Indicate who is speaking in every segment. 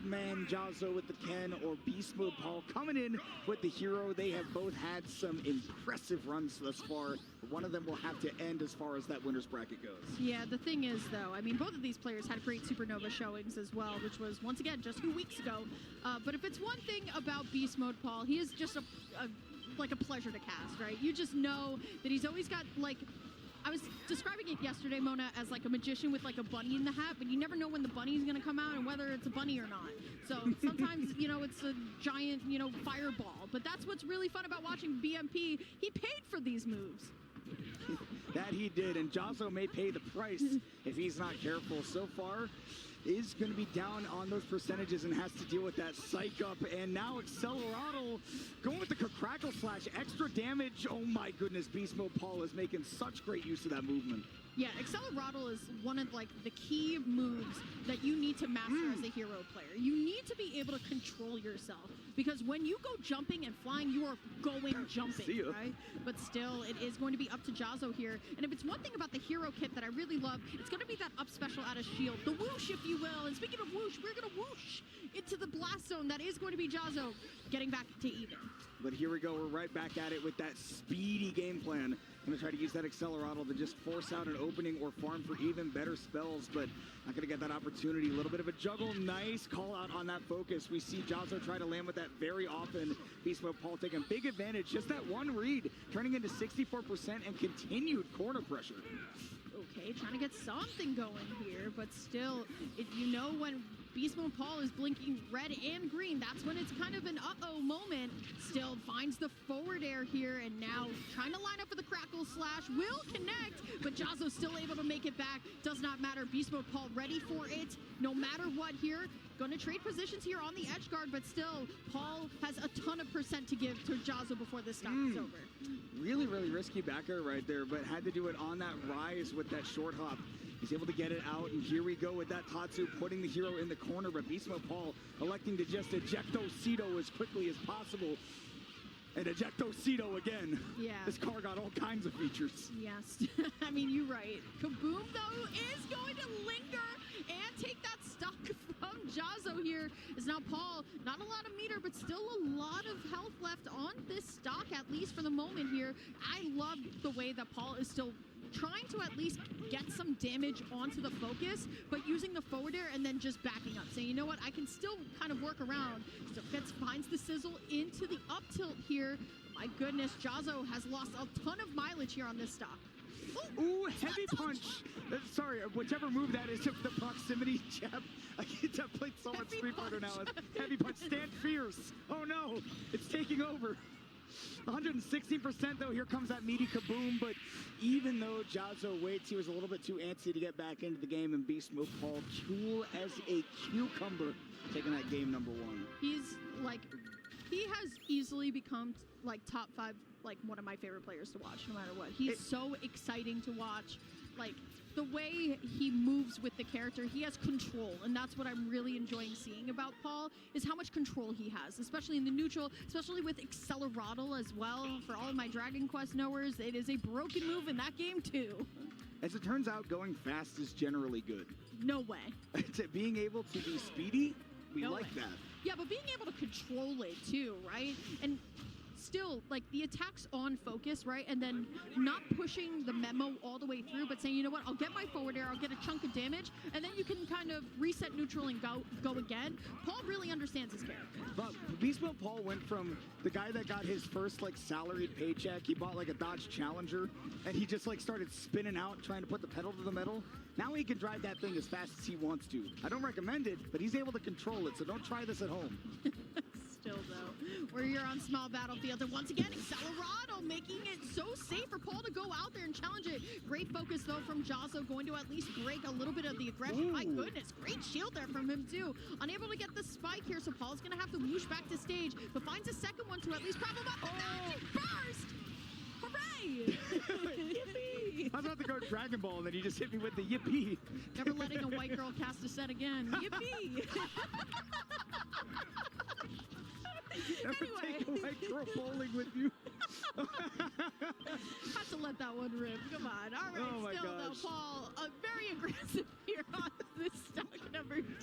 Speaker 1: man Jahzz0 with the Ken or BeastModePaul coming in with the hero. They have both had some impressive runs thus far. One of them will have to end as far as that winner's bracket goes.
Speaker 2: Yeah, the thing is, though, I mean, both of these players had great Supernova showings as well, which was, once again, just 2 weeks ago. But if it's one thing about BeastModePaul, he is just like a pleasure to cast, right? You just know that he's always got, like, I was describing it yesterday, Mona, as like a magician with like a bunny in the hat, but you never know when the bunny's going to come out and whether it's a bunny or not. So sometimes, you know, it's a giant, you know, fireball. But that's what's really fun about watching BMP. He paid for these moves.
Speaker 1: That he did, and Jahzz0 may pay the price if he's not careful. So far, is going to be down on those percentages and has to deal with that psych up. And now Accelerado going with the crackle slash, extra damage. Oh my goodness, BeastModePaul is making such great use of that movement.
Speaker 2: Yeah, Accelerado is one of like the key moves that you need to master as a hero player. You need to be able to control yourself, because when you go jumping and flying, you are going jumping, right? But still, it is going to be up to Jahzz0 here. And if it's one thing about the hero kit that I really love, it's going to be that up special out of shield, the whoosh, if you will. And speaking of whoosh, we're going to whoosh into the blast zone. That is going to be Jahzz0 getting back to even.
Speaker 1: But here we go, we're right back at it with that speedy game plan. Gonna try to use that Accelerado to just force out an opening or farm for even better spells, but not gonna get that opportunity. A little bit of a juggle, nice call out on that focus. We see Jahzz0 try to land with that very often. BeastModePaul taking big advantage, just that one read, turning into 64% and continued corner pressure.
Speaker 2: Okay, trying to get something going here, but still, if you know when BeastModePaul is blinking red and green, that's when it's kind of an uh-oh moment. Still finds the forward air here, and now trying to line up for the crackle slash, will connect, but Jahzz0 still able to make it back. Does not matter, BeastModePaul ready for it, no matter what here. Gonna trade positions here on the edge guard, but still, Paul has a ton of percent to give to Jahzz0 before this stock is over.
Speaker 1: Really, really risky back air right there, but had to do it on that rise with that short hop. He's able to get it out, and here we go with that Tatsu putting the hero in the corner, but BeastModePaul electing to just ejecto-cito as quickly as possible. And ejecto-cito again.
Speaker 2: Yeah.
Speaker 1: This car got all kinds of features.
Speaker 2: Yes. I mean, you're right. Kaboom, though, is going to linger and take that stock from Jahzz0 here. Is now Paul, not a lot of meter, but still a lot of health left on this stock, at least for the moment here. I love the way that Paul is still trying to at least get some damage onto the focus, but using the forward air and then just backing up, saying, you know what, I can still kind of work around. So finds the sizzle into the up tilt here. My goodness, Jahzz0 has lost a ton of mileage here on this stock.
Speaker 1: Ooh, heavy punch. Sorry, whichever move that is, the proximity jab. I get to play so much Street Fighter now. Heavy punch, stand fierce. Oh no, it's taking over. 116% though, here comes that meaty kaboom, but even though Jahzz0 waits, he was a little bit too antsy to get back into the game, and BeastModePaul, cool as a cucumber, taking that game #1.
Speaker 2: He's like, he has easily become like top 5, like one of my favorite players to watch no matter what. He's so exciting to watch. Like, the way he moves with the character, he has control, and that's what I'm really enjoying seeing about Paul, is how much control he has, especially in the neutral, especially with Accelerado as well. For all of my Dragon Quest knowers, it is a broken move in that game too.
Speaker 1: As it turns out, going fast is generally good.
Speaker 2: No way.
Speaker 1: Being able to be speedy, we like that.
Speaker 2: Yeah, but being able to control it too, right? And still, like, the attacks on focus, right? And then not pushing the memo all the way through, but saying, you know what, I'll get my forward air, I'll get a chunk of damage, and then you can kind of reset neutral and go again. Paul really understands his character.
Speaker 1: But BeastModePaul went from the guy that got his first, like, salaried paycheck, he bought, like, a Dodge Challenger, and he just, like, started spinning out, trying to put the pedal to the metal. Now he can drive that thing as fast as he wants to. I don't recommend it, but he's able to control it, so don't try this at home.
Speaker 2: Still, though, where you're on small battlefields, and once again, Accelerado making it so safe for Paul to go out there and challenge it. Great focus, though, from Jahzz0, going to at least break a little bit of the aggression. Ooh. My goodness, great shield there from him, too. Unable to get the spike here, so Paul's going to have to whoosh back to stage, but finds a second one to at least prop him up, and then he burst! Hooray! Yippee!
Speaker 1: I was about to go Dragon Ball, and then he just hit me with the yippee.
Speaker 2: Never letting a white girl cast a set again. Yippee!
Speaker 1: Never take a white girl bowling with you.
Speaker 2: Had to let that one rip. Come on. All right. Still, though, Paul, very aggressive here on this stock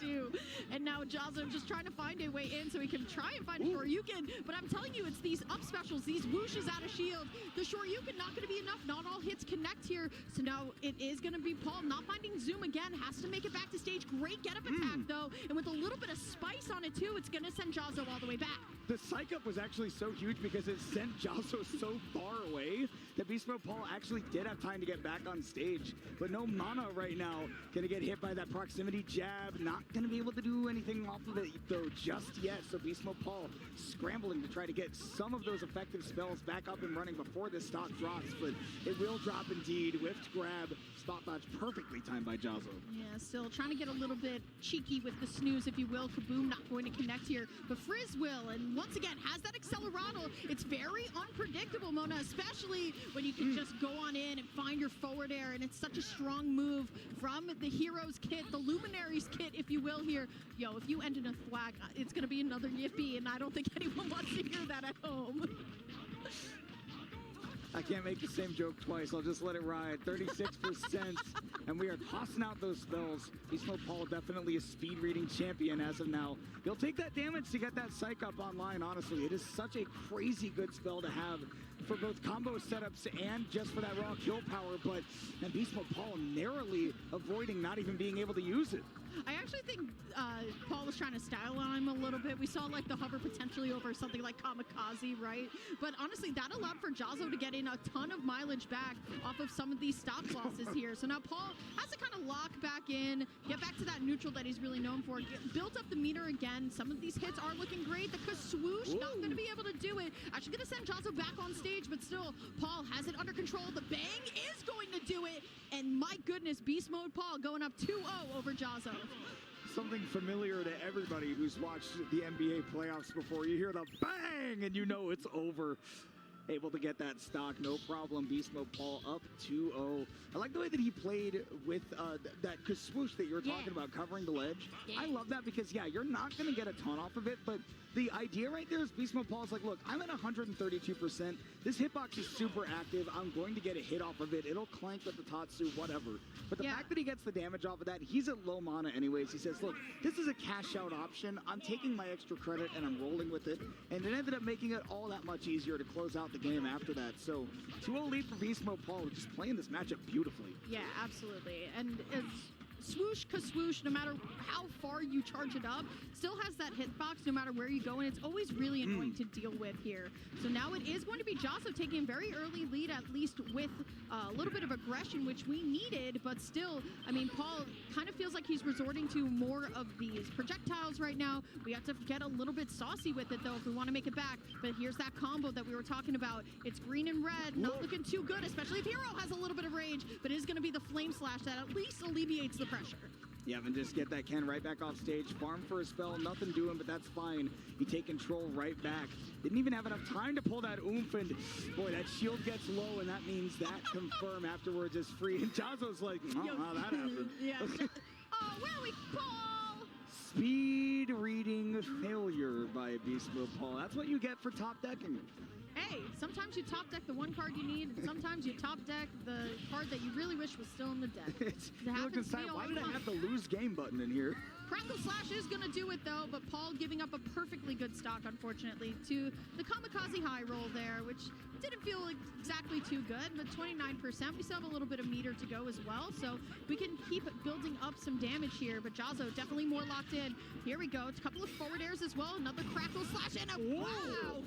Speaker 2: #2. And now Jahzz0 just trying to find a way in so he can try and find a Shoryuken. But I'm telling you, it's these up specials, these whooshes out of shield. The Shoryuken not going to be enough. Not all hits connect here. So now it is going to be Paul not finding Zoom again. Has to make it back to stage. Great get-up attack, though. And with a little bit of spice on it, too, it's going to send Jahzz0 all the way back.
Speaker 1: The psych up was actually so huge because it sent Jahzz0 so far away that BeastModePaul actually did have time to get back on stage. But no mana right now. Gonna get hit by that proximity jab. Not gonna be able to do anything off of it though just yet. So BeastModePaul scrambling to try to get some of those effective spells back up and running before this stock drops. But it will drop indeed. Whiffed grab. Spot dodge perfectly timed by Jahzz0.
Speaker 2: Yeah, still trying to get a little bit cheeky with the snooze, if you will. Kaboom not going to connect here, but Frizz will. And once again, has that Accelerado. It's very unpredictable, Mona, especially when you can just go on in and find your forward air. And it's such a strong move from the Heroes kit, the Luminaries kit, if you will here. Yo, if you end in a thwack, it's going to be another yippee, and I don't think anyone wants to hear that at home.
Speaker 1: I can't make the same joke twice. I'll just let it ride. 36%, and we are tossing out those spells. BeastModePaul definitely a speed reading champion as of now. He'll take that damage to get that psych up online, honestly. It is such a crazy good spell to have for both combo setups and just for that raw kill power, but and BeastModePaul narrowly avoiding not even being able to use it.
Speaker 2: I actually think Paul was trying to style on him a little bit. We saw like the hover potentially over something like Kamikaze, right? But honestly, that allowed for Jahzz0 to get in a ton of mileage back off of some of these stock losses here. So now Paul has to kind of lock back in, get back to that neutral that he's really known for, build up the meter again. Some of these hits are looking great. The Swoosh not going to be able to do it. Actually going to send Jahzz0 back on stage, but still, Paul has it under control. The bang is going to do it. And my goodness, BeastModePaul going up 2-0 over Jahzz0.
Speaker 1: Something familiar to everybody who's watched the NBA playoffs before. You hear the bang and you know it's over. Able to get that stock, no problem. BeastModePaul up 2-0. I like the way that he played with that swoosh that you were talking about, covering the ledge.
Speaker 2: Yeah.
Speaker 1: I love that because, yeah, you're not going to get a ton off of it, but the idea right there is BeastModePaul's like, look, I'm at 132%. This hitbox is super active. I'm going to get a hit off of it. It'll clank with the Tatsu, whatever. But the fact that he gets the damage off of that, he's at low mana anyways. He says, look, this is a cash out option. I'm taking my extra credit and I'm rolling with it. And it ended up making it all that much easier to close out the game after that. So 2-0 lead for BeastModePaul, just playing this matchup beautifully.
Speaker 2: Yeah, absolutely. And it's swoosh ka swoosh, no matter how far you charge it up, still has that hitbox no matter where you go, and it's always really annoying to deal with here. So now it is going to be Jahzz0 taking a very early lead, at least with a little bit of aggression, which we needed, but still, I mean, Paul kind of feels like he's resorting to more of these projectiles right now. We have to get a little bit saucy with it, though, if we want to make it back. But here's that combo that we were talking about. It's green and red, not looking too good, especially if Hero has a little bit of rage, but it is going to be the Flame Slash that at least alleviates the pressure.
Speaker 1: Yeah, and just get that Ken right back off stage. Farm for a spell, nothing doing, but that's fine. You take control right back. Didn't even have enough time to pull that oomph, and boy, that shield gets low, and that means that confirm afterwards is free. And Jahzz0's like, oh, how that happened.
Speaker 2: Yeah. Oh, where are we, Paul?
Speaker 1: Speed reading failure by BeastModePaul. That's what you get for top decking.
Speaker 2: Hey, sometimes you top deck the one card you need, and sometimes you top deck the card that you really wish was still in the deck. It happens to me all
Speaker 1: why
Speaker 2: the
Speaker 1: did I
Speaker 2: time.
Speaker 1: have the lose game button in here?
Speaker 2: Crackle Slash is going to do it, though, but Paul giving up a perfectly good stock, unfortunately, to the Kamikaze high roll there, which didn't feel exactly too good, but 29%. We still have a little bit of meter to go as well, so we can keep building up some damage here, but Jahzz0 definitely more locked in. Here we go. It's a couple of forward airs as well. Another Crackle Slash and a wow!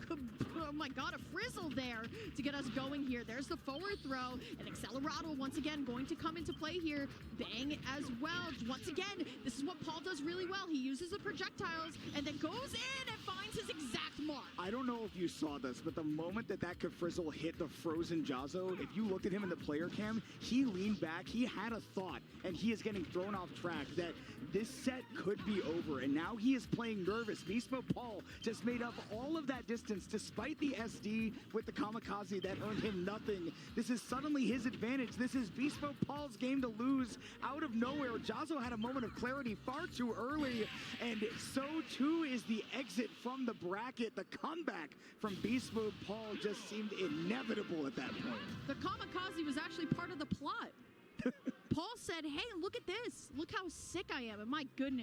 Speaker 2: Oh my god, a frizzle there to get us going here. There's the forward throw, and Accelerado once again going to come into play here. Bang as well. Once again, this is what Paul does really well. He uses the projectiles and then goes in and finds his exact mark.
Speaker 1: I don't know if you saw this, but the moment that frizzle hit the frozen Jahzz0, if you looked at him in the player cam, he leaned back, he had a thought, and he is getting thrown off track that this set could be over, and now he is playing nervous. BeastModePaul just made up all of that distance despite the SD with the Kamikaze that earned him nothing. This is suddenly his advantage. This is BeastModePaul's game to lose out of nowhere. Jahzz0 had a moment of clarity far too early, and so too is the exit from the bracket. The comeback from BeastModePaul just seemed inevitable at that point.
Speaker 2: The Kamikaze was actually part of the plot. Paul said, hey, look at this. Look how sick I am, and my goodness.